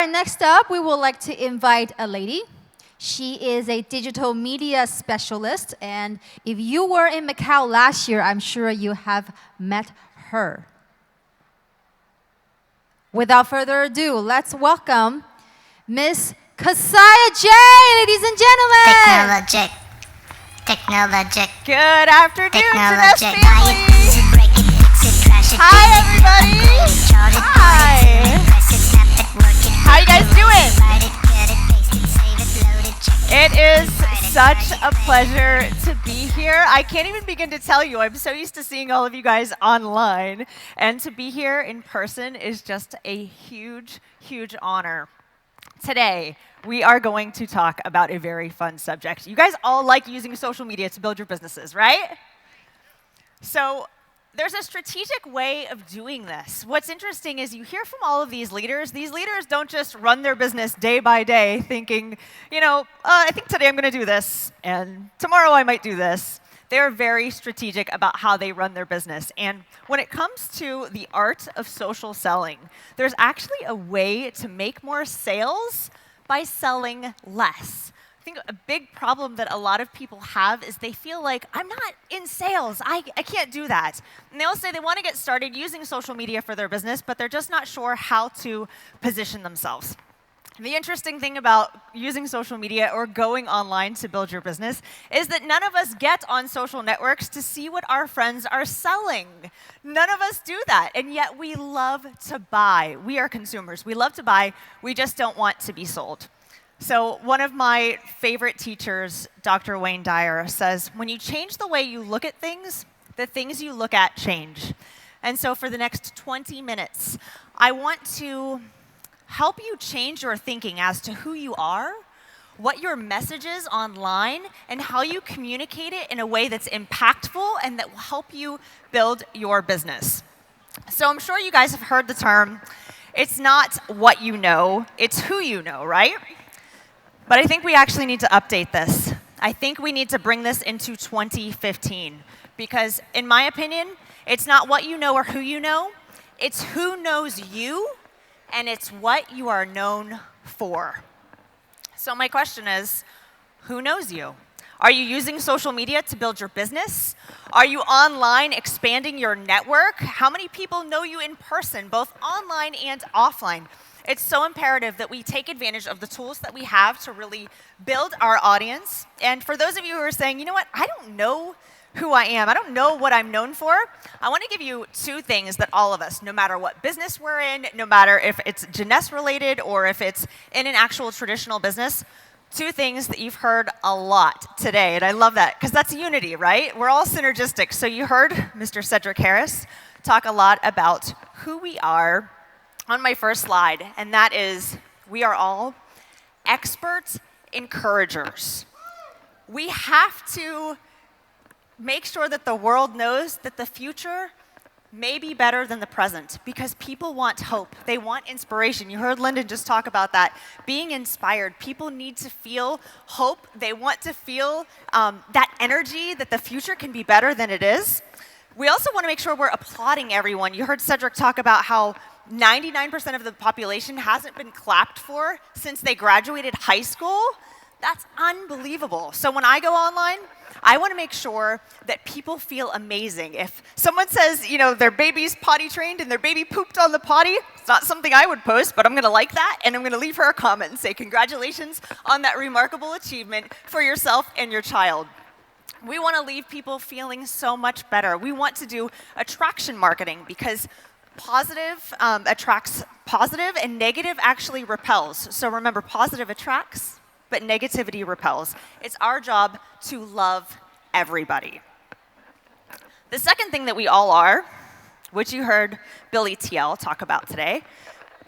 Next up, we would like to invite a lady. She is a digital media specialist, and if you were in Macau last year, I'm sure you have met her. Without further ado, let's welcome Miss Kasaya J, ladies and gentlemen. Technologic. Good afternoon, Jeunesse Technologic. family. Hi, everybody. Hi. How you guys doing? It is such a pleasure to be here. I can't even begin to tell you. I'm so used to seeing all of you guys online. And to be here in person is just a huge, huge honor. Today, we are going to talk about a very fun subject. You guys all like using social media to build your businesses, right? So there's a strategic way of doing this. What's interesting is you hear from all of these leaders. These leaders don't just run their business day by day thinking, I think today I'm going to do this, and tomorrow I might do this. They're very strategic about how they run their business. And when it comes to the art of social selling, there's actually a way to make more sales by selling less. I think a big problem that a lot of people have is they feel like, I'm not in sales. I can't do that. And they'll say they want to get started using social media for their business, but they're just not sure how to position themselves. The interesting thing about using social media or going online to build your business is that none of us get on social networks to see what our friends are selling. None of us do that, and yet we love to buy. We are consumers. We love to buy. We just don't want to be sold. So one of my favorite teachers, Dr. Wayne Dyer, says, when you change the way you look at things, the things you look at change. And so for the next 20 minutes, I want to help you change your thinking as to who you are, what your message is online, and how you communicate it in a way that's impactful and that will help you build your business. So I'm sure you guys have heard the term, it's not what you know, it's who you know, right? But I think we actually need to update this. I think we need to bring this into 2015 because, in my opinion, it's not what you know or who you know, it's who knows you, and it's what you are known for. So my question is, who knows you? Are you using social media to build your business? Are you online expanding your network? How many people know you in person, both online and offline? It's so imperative that we take advantage of the tools that we have to really build our audience. And for those of you who are saying, you know what, I don't know who I am. I don't know what I'm known for. I want to give you two things that all of us, no matter what business we're in, no matter if it's Jeunesse related or if it's in an actual traditional business, two things that you've heard a lot today. And I love that because that's unity, right? We're all synergistic. So you heard Mr. Cedric Harris talk a lot about who we are on my first slide, and that is we are all expert encouragers. We have to make sure that the world knows that the future may be better than the present because people want hope. They want inspiration. You heard Lyndon just talk about that. Being inspired. People need to feel hope. They want to feel that energy that the future can be better than it is. We also want to make sure we're applauding everyone. You heard Cedric talk about how 99% of the population hasn't been clapped for since they graduated high school. That's unbelievable. So when I go online, I want to make sure that people feel amazing. If someone says, their baby's potty trained and their baby pooped on the potty, it's not something I would post, but I'm going to like that, and I'm going to leave her a comment and say, congratulations on that remarkable achievement for yourself and your child. We want to leave people feeling so much better. We want to do attraction marketing because positive attracts positive and negative actually repels. So remember, positive attracts, but negativity repels. It's our job to love everybody. The second thing that we all are, which you heard Billy TL talk about today,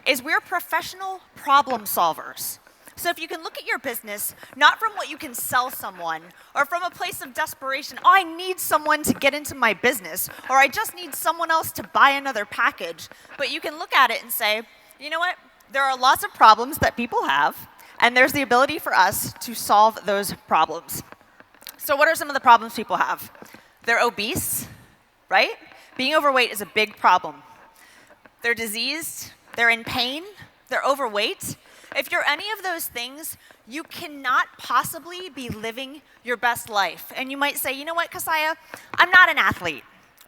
is we're professional problem solvers. So if you can look at your business, not from what you can sell someone, or from a place of desperation, I need someone to get into my business, or I just need someone else to buy another package, but you can look at it and say, you know what, there are lots of problems that people have, and there's the ability for us to solve those problems. So what are some of the problems people have? They're obese, right? Being overweight is a big problem. They're diseased, they're in pain, they're overweight, If you're any of those things, you cannot possibly be living your best life. And you might say, you know what, Kasaya, I'm not an athlete.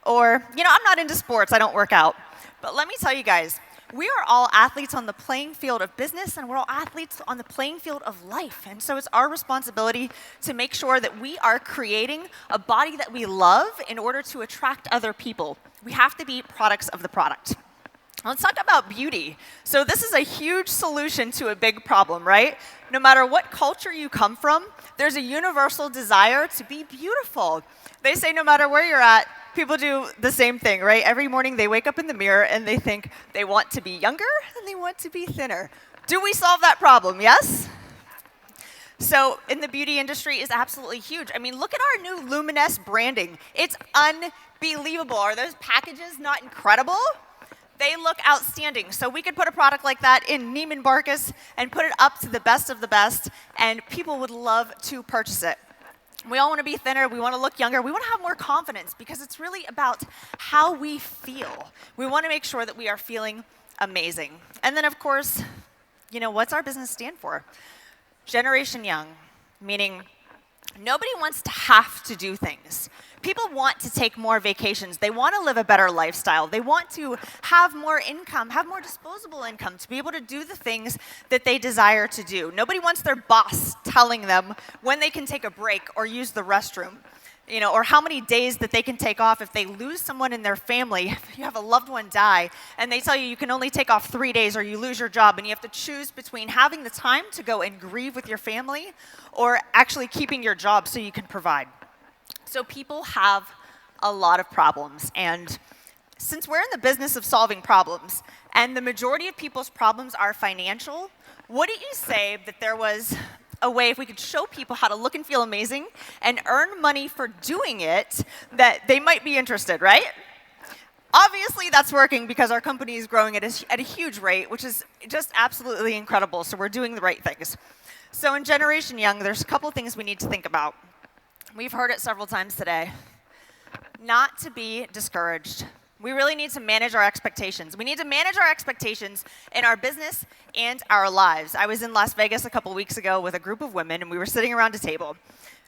Or, you know, I'm not into sports, I don't work out. But let me tell you guys, we are all athletes on the playing field of business, and we're all athletes on the playing field of life. And so it's our responsibility to make sure that we are creating a body that we love in order to attract other people. We have to be products of the product. Let's talk about beauty. So this is a huge solution to a big problem, right? No matter what culture you come from, there's a universal desire to be beautiful. They say no matter where you're at, people do the same thing, right? Every morning they wake up in the mirror and they think they want to be younger and they want to be thinner. Do we solve that problem? Yes? So in the beauty industry is absolutely huge. I mean, look at our new Luminous branding. It's unbelievable. Are those packages not incredible? They look outstanding. So we could put a product like that in Neiman Marcus and put it up to the best of the best, and people would love to purchase it. We all want to be thinner. We want to look younger. We want to have more confidence because it's really about how we feel. We want to make sure that we are feeling amazing. And then, of course, you know, what's our business stand for? Generation Young, meaning nobody wants to have to do things. People want to take more vacations. They want to live a better lifestyle. They want to have more income, have more disposable income to be able to do the things that they desire to do. Nobody wants their boss telling them when they can take a break or use the restroom, you know, or how many days that they can take off if they lose someone in their family. If you have a loved one die, and they tell you you can only take off 3 days or you lose your job, and you have to choose between having the time to go and grieve with your family or actually keeping your job so you can provide. So people have a lot of problems, and since we're in the business of solving problems, and the majority of people's problems are financial, wouldn't you say that there was a way, if we could show people how to look and feel amazing and earn money for doing it, that they might be interested, right? Obviously, that's working because our company is growing at a huge rate, which is just absolutely incredible, so we're doing the right things. So in Generation Young, there's a couple things we need to think about. We've heard it several times today. Not to be discouraged. We really need to manage our expectations. We need to manage our expectations in our business and our lives. I was in Las Vegas a couple weeks ago with a group of women, and we were sitting around a table.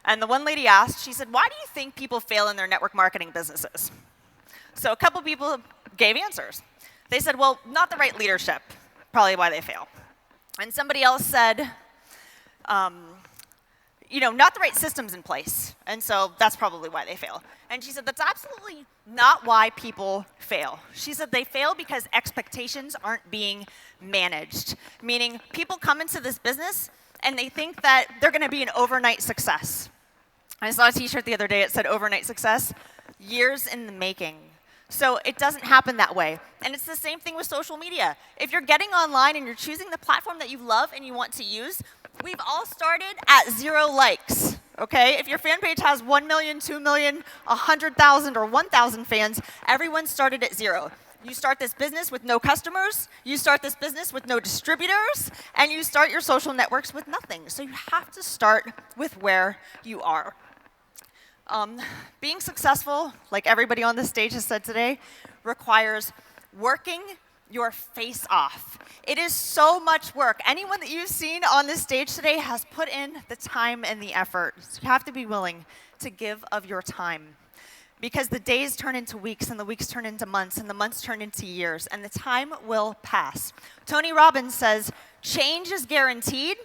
And the one lady asked, she said, why do you think people fail in their network marketing businesses? So a couple people gave answers. They said, well, not the right leadership, probably why they fail. And somebody else said, you know, not the right systems in place, and so that's probably why they fail. And she said, that's absolutely not why people fail. She said they fail because expectations aren't being managed, meaning people come into this business and they think that they're going to be an overnight success. I saw a t-shirt the other day, it said overnight success, years in the making. So it doesn't happen that way. And it's the same thing with social media. If you're getting online and you're choosing the platform that you love and you want to use, we've all started at 0 likes, okay? If your fan page has 1 million, 2 million, 100,000, or 1,000 fans, everyone started at 0. You start this business with no customers, you start this business with no distributors, and you start your social networks with nothing. So you have to start with where you are. Being successful, like everybody on this stage has said today, requires working your face off. It is so much work. Anyone that you've seen on this stage today has put in the time and the effort. So you have to be willing to give of your time, because the days turn into weeks, and the weeks turn into months, and the months turn into years, and the time will pass. Tony Robbins says, change is guaranteed,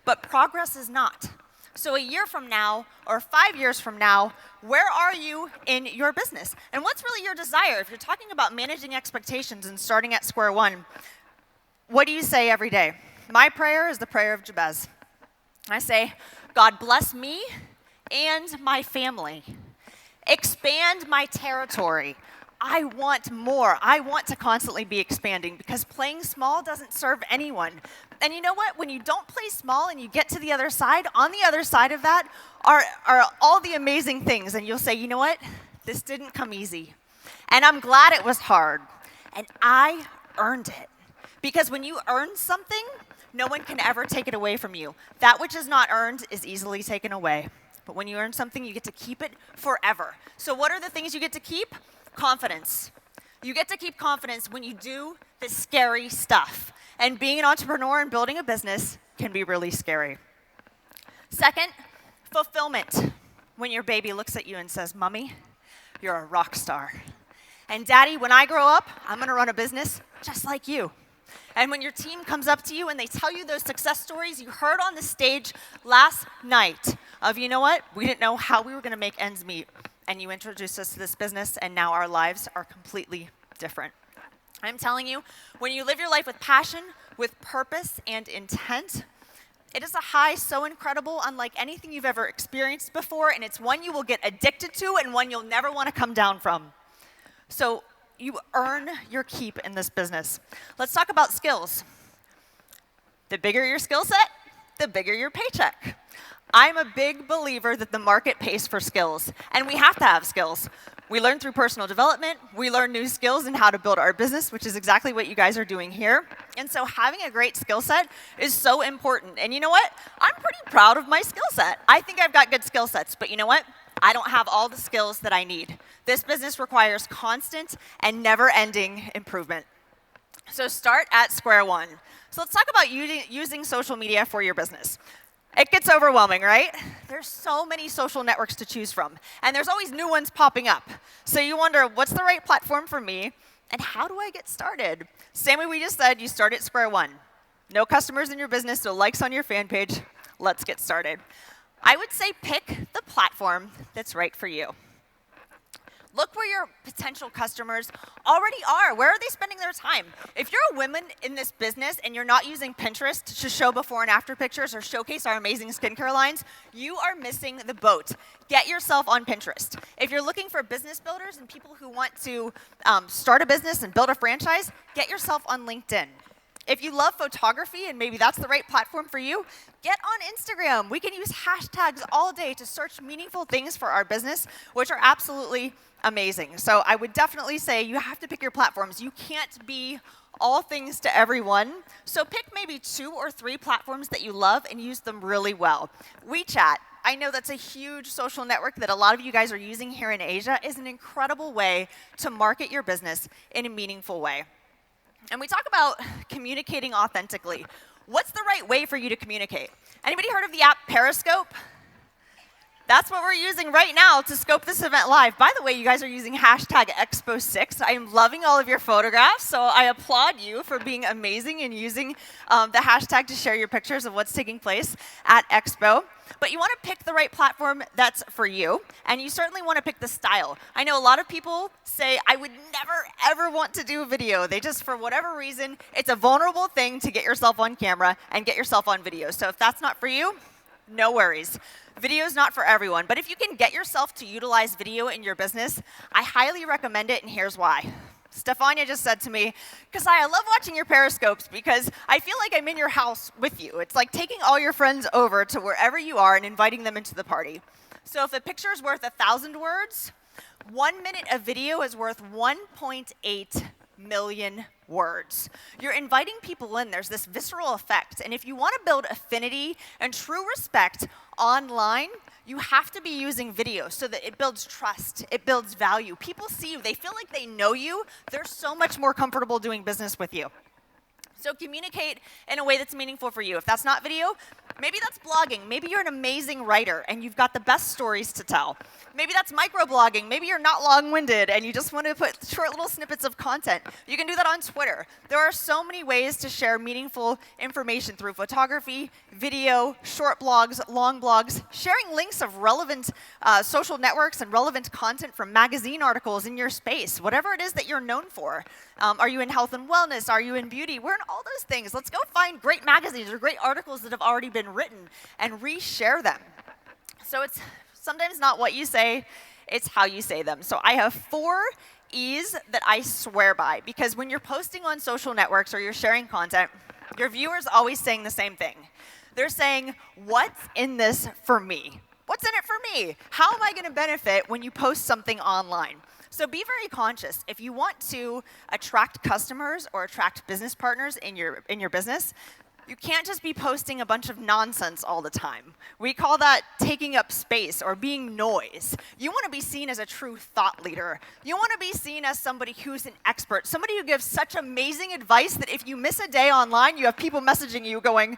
but progress is not. So a year from now, or 5 years from now, where are you in your business? And what's really your desire? If you're talking about managing expectations and starting at square one, what do you say every day? My prayer is the prayer of Jabez. I say, God bless me and my family. Expand my territory. I want more. I want to constantly be expanding, because playing small doesn't serve anyone. And you know what? When you don't play small and you get to the other side, on the other side of that are all the amazing things. And you'll say, you know what? This didn't come easy. And I'm glad it was hard. And I earned it. Because when you earn something, no one can ever take it away from you. That which is not earned is easily taken away. But when you earn something, you get to keep it forever. So what are the things you get to keep? Confidence. You get to keep confidence when you do the scary stuff. And being an entrepreneur and building a business can be really scary. Second, fulfillment. When your baby looks at you and says, "Mommy, you're a rock star." And "Daddy, when I grow up, I'm going to run a business just like you." And when your team comes up to you and they tell you those success stories you heard on the stage last night of, "You know what, we didn't know how we were going to make ends meet, and you introduced us to this business, and now our lives are completely different." I'm telling you, when you live your life with passion, with purpose and intent, it is a high so incredible, unlike anything you've ever experienced before, and it's one you will get addicted to and one you'll never want to come down from. So you earn your keep in this business. Let's talk about skills. The bigger your skill set, the bigger your paycheck. I'm a big believer that the market pays for skills, and we have to have skills. We learn through personal development. We learn new skills in how to build our business, which is exactly what you guys are doing here. And so having a great skill set is so important. And you know what? I'm pretty proud of my skill set. I think I've got good skill sets, but you know what? I don't have all the skills that I need. This business requires constant and never-ending improvement. So start at square one. So let's talk about using social media for your business. It gets overwhelming, right? There's so many social networks to choose from, and there's always new ones popping up. So you wonder, what's the right platform for me, and how do I get started? Same way we just said, you start at square one. No customers in your business, no likes on your fan page. Let's get started. I would say pick the platform that's right for you. Look where your potential customers already are. Where are they spending their time? If you're a woman in this business and you're not using Pinterest to show before and after pictures or showcase our amazing skincare lines, you are missing the boat. Get yourself on Pinterest. If you're looking for business builders and people who want to start a business and build a franchise, get yourself on LinkedIn. If you love photography and maybe that's the right platform for you, get on Instagram. We can use hashtags all day to search meaningful things for our business, which are absolutely amazing. So I would definitely say you have to pick your platforms. You can't be all things to everyone. So pick maybe 2 or 3 platforms that you love and use them really well. WeChat, I know that's a huge social network that a lot of you guys are using here in Asia, is an incredible way to market your business in a meaningful way. And we talk about communicating authentically. What's the right way for you to communicate? Anybody heard of the app Periscope? That's what we're using right now to scope this event live. By the way, you guys are using hashtag Expo6. I am loving all of your photographs, so I applaud you for being amazing and using the hashtag to share your pictures of what's taking place at Expo. But you want to pick the right platform that's for you, and you certainly want to pick the style. I know a lot of people say, "I would never, ever want to do a video." They just, for whatever reason, it's a vulnerable thing to get yourself on camera and get yourself on video. So if that's not for you, no worries. Video is not for everyone, but if you can get yourself to utilize video in your business, I highly recommend it, and here's why. Stefania just said to me, "Kasai, I love watching your Periscopes because I feel like I'm in your house with you. It's like taking all your friends over to wherever you are and inviting them into the party." So if a picture is worth 1,000 words, 1 minute of video is worth 1.8 million words. You're inviting people in. There's this visceral effect. And if you want to build affinity and true respect online, you have to be using video so that it builds trust. It builds value. People see you. They feel like they know you. They're so much more comfortable doing business with you. So communicate in a way that's meaningful for you. If that's not video, maybe that's blogging. Maybe you're an amazing writer and you've got the best stories to tell. Maybe that's microblogging. Maybe you're not long-winded and you just want to put short little snippets of content. You can do that on Twitter. There are so many ways to share meaningful information through photography, video, short blogs, long blogs, sharing links of relevant social networks and relevant content from magazine articles in your space, whatever it is that you're known for. Are you in health and wellness? Are you in beauty? We're in all those things. Let's go find great magazines or great articles that have already been written and reshare them. So it's sometimes not what you say, it's how you say them. So I have 4 E's that I swear by, because when you're posting on social networks or you're sharing content, your viewers always saying the same thing. They're saying, "What's in this for me? What's in it for me? How am I going to benefit when you post something online?" So be very conscious. If you want to attract customers or attract business partners in your business, you can't just be posting a bunch of nonsense all the time. We call that taking up space or being noise. You want to be seen as a true thought leader. You want to be seen as somebody who's an expert, somebody who gives such amazing advice that if you miss a day online, you have people messaging you going,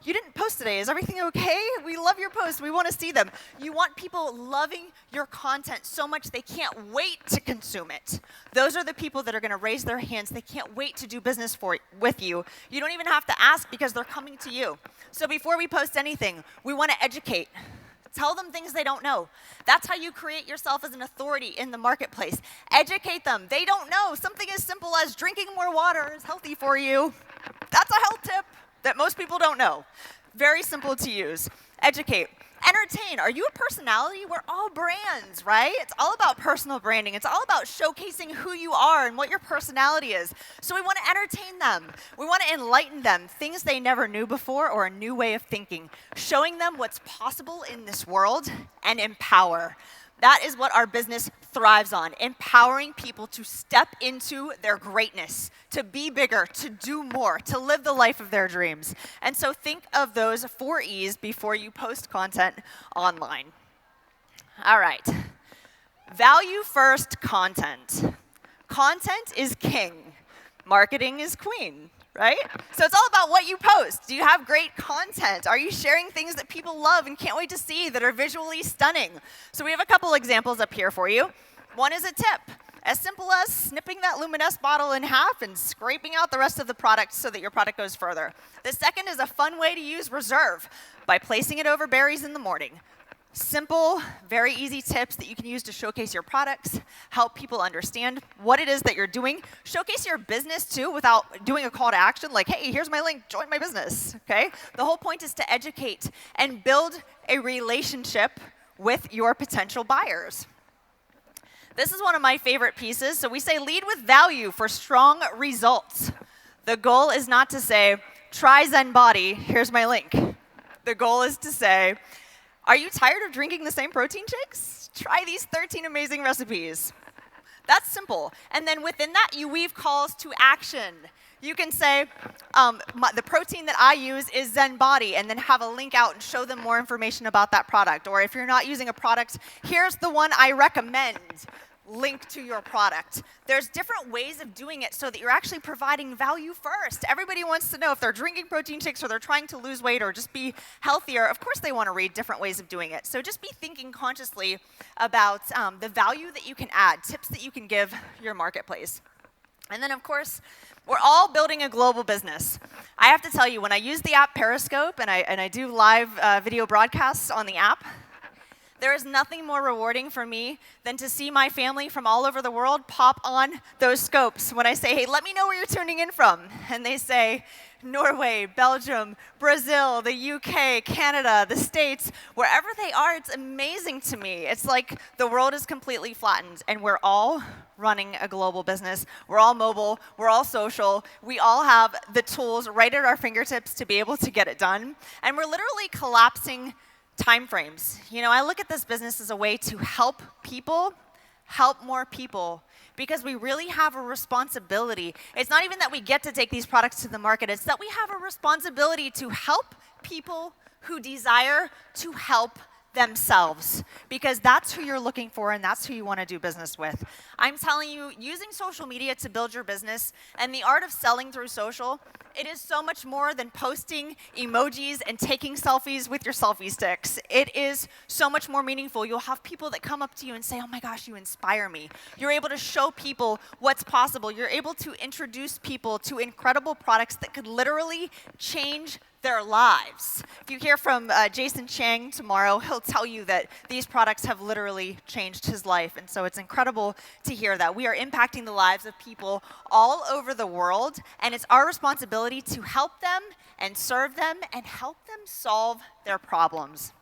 you didn't post today. Is everything okay? We love your posts. We want to see them. You want people loving your content so much they can't wait to consume it. Those are the people that are going to raise their hands. They can't wait to do business with you. You don't even have to ask because they're coming to you. So before we post anything, we want to educate. Tell them things they don't know. That's how you create yourself as an authority in the marketplace. Educate them. They don't know. Something as simple as drinking more water is healthy for you. That's a health tip that most people don't know. Very simple to use. Educate. Entertain. Are you a personality? We're all brands, right? It's all about personal branding. It's all about showcasing who you are and what your personality is. So we want to entertain them. We want to enlighten them, things they never knew before or a new way of thinking, showing them what's possible in this world, and empower. That is what our business thrives on, empowering people to step into their greatness, to be bigger, to do more, to live the life of their dreams. And so think of those 4 E's before you post content online. All right. Value first content. Content is king. Marketing is queen. Right? So it's all about what you post. Do you have great content? Are you sharing things that people love and can't wait to see that are visually stunning? So we have a couple examples up here for you. One is a tip, as simple as snipping that Luminous bottle in half and scraping out the rest of the product so that your product goes further. The second is a fun way to use Reserve by placing it over berries in the morning. Simple, very easy tips that you can use to showcase your products, help people understand what it is that you're doing. Showcase your business, too, without doing a call to action like, hey, here's my link, join my business, okay? The whole point is to educate and build a relationship with your potential buyers. This is one of my favorite pieces. So we say lead with value for strong results. The goal is not to say, try Zen Body, here's my link. The goal is to say, are you tired of drinking the same protein shakes? Try these 13 amazing recipes. That's simple. And then within that, you weave calls to action. You can say, the protein that I use is Zen Body, and then have a link out and show them more information about that product. Or if you're not using a product, here's the one I recommend. Link to your product. There's different ways of doing it so that you're actually providing value first. Everybody wants to know if they're drinking protein shakes or they're trying to lose weight or just be healthier. Of course they want to read different ways of doing it. So just be thinking consciously about the value that you can add, tips that you can give your marketplace. And then, of course, we're all building a global business. I have to tell you, when I use the app Periscope and I do live video broadcasts on the app, there is nothing more rewarding for me than to see my family from all over the world pop on those scopes when I say, hey, let me know where you're tuning in from. And they say, Norway, Belgium, Brazil, the UK, Canada, the States, wherever they are, it's amazing to me. It's like the world is completely flattened, and we're all running a global business. We're all mobile. We're all social. We all have the tools right at our fingertips to be able to get it done. And we're literally collapsing time frames. You know, I look at this business as a way to help people help more people, because we really have a responsibility. It's not even that we get to take these products to the market, it's that we have a responsibility to help people who desire to help themselves, because that's who you're looking for and that's who you want to do business with. I'm telling you, using social media to build your business and the art of selling through social, it is so much more than posting emojis and taking selfies with your selfie sticks. It is so much more meaningful. You'll have people that come up to you and say, oh my gosh, you inspire me. You're able to show people what's possible. You're able to introduce people to incredible products that could literally change their lives. If you hear from Jason Chang tomorrow, he'll tell you that these products have literally changed his life. And so it's incredible to hear that. We are impacting the lives of people all over the world, and it's our responsibility to help them and serve them and help them solve their problems.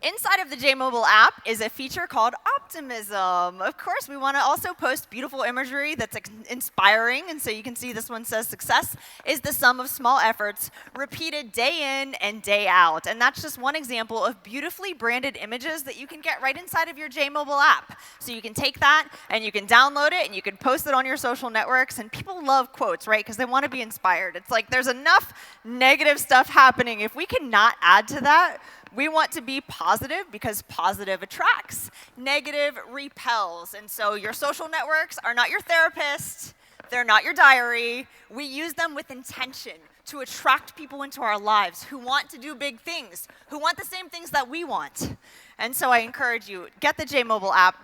Inside of the J-Mobile app is a feature called Optimism. Of course, we want to also post beautiful imagery that's inspiring, and so you can see this one says success is the sum of small efforts repeated day in and day out. And that's just one example of beautifully branded images that you can get right inside of your J-Mobile app. So you can take that and you can download it and you can post it on your social networks, and people love quotes, right? Because they want to be inspired. It's like there's enough negative stuff happening. If we cannot add to that, we want to be positive because positive attracts. Negative repels. And so your social networks are not your therapist. They're not your diary. We use them with intention to attract people into our lives who want to do big things, who want the same things that we want. And so I encourage you, get the J-Mobile app,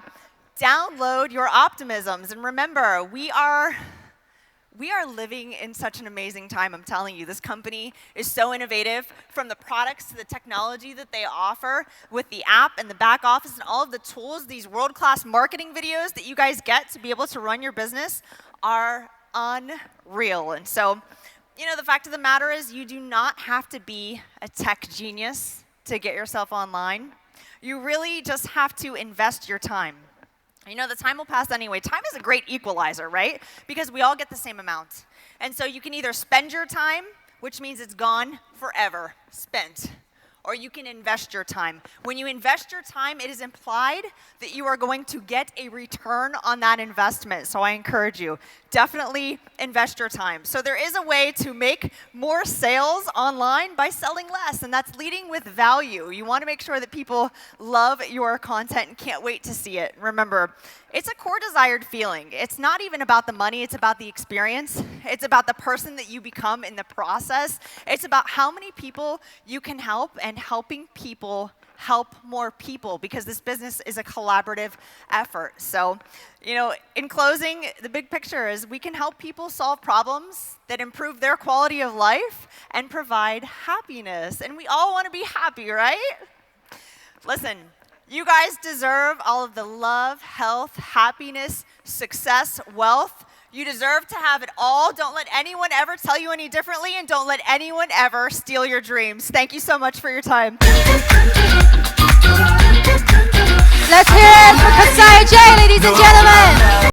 download your optimisms. And remember, we are living in such an amazing time, I'm telling you. This company is so innovative, from the products to the technology that they offer with the app and the back office and all of the tools. These world-class marketing videos that you guys get to be able to run your business are unreal. And so, the fact of the matter is you do not have to be a tech genius to get yourself online. You really just have to invest your time. The time will pass anyway. Time is a great equalizer, right? Because we all get the same amount. And so you can either spend your time, which means it's gone forever, spent, or you can invest your time. When you invest your time, it is implied that you are going to get a return on that investment. So I encourage you, definitely invest your time. So there is a way to make more sales online by selling less, and that's leading with value. You want to make sure that people love your content and can't wait to see it. Remember, it's a core desired feeling. It's not even about the money, it's about the experience. It's about the person that you become in the process. It's about how many people you can help and helping people help more people, because this business is a collaborative effort. So, in closing, the big picture is we can help people solve problems that improve their quality of life and provide happiness. And we all want to be happy, right? Listen, you guys deserve all of the love, health, happiness, success, wealth. You deserve to have it all. Don't let anyone ever tell you any differently, and don't let anyone ever steal your dreams. Thank you so much for your time. Let's hear it for Kasaya J, ladies and gentlemen.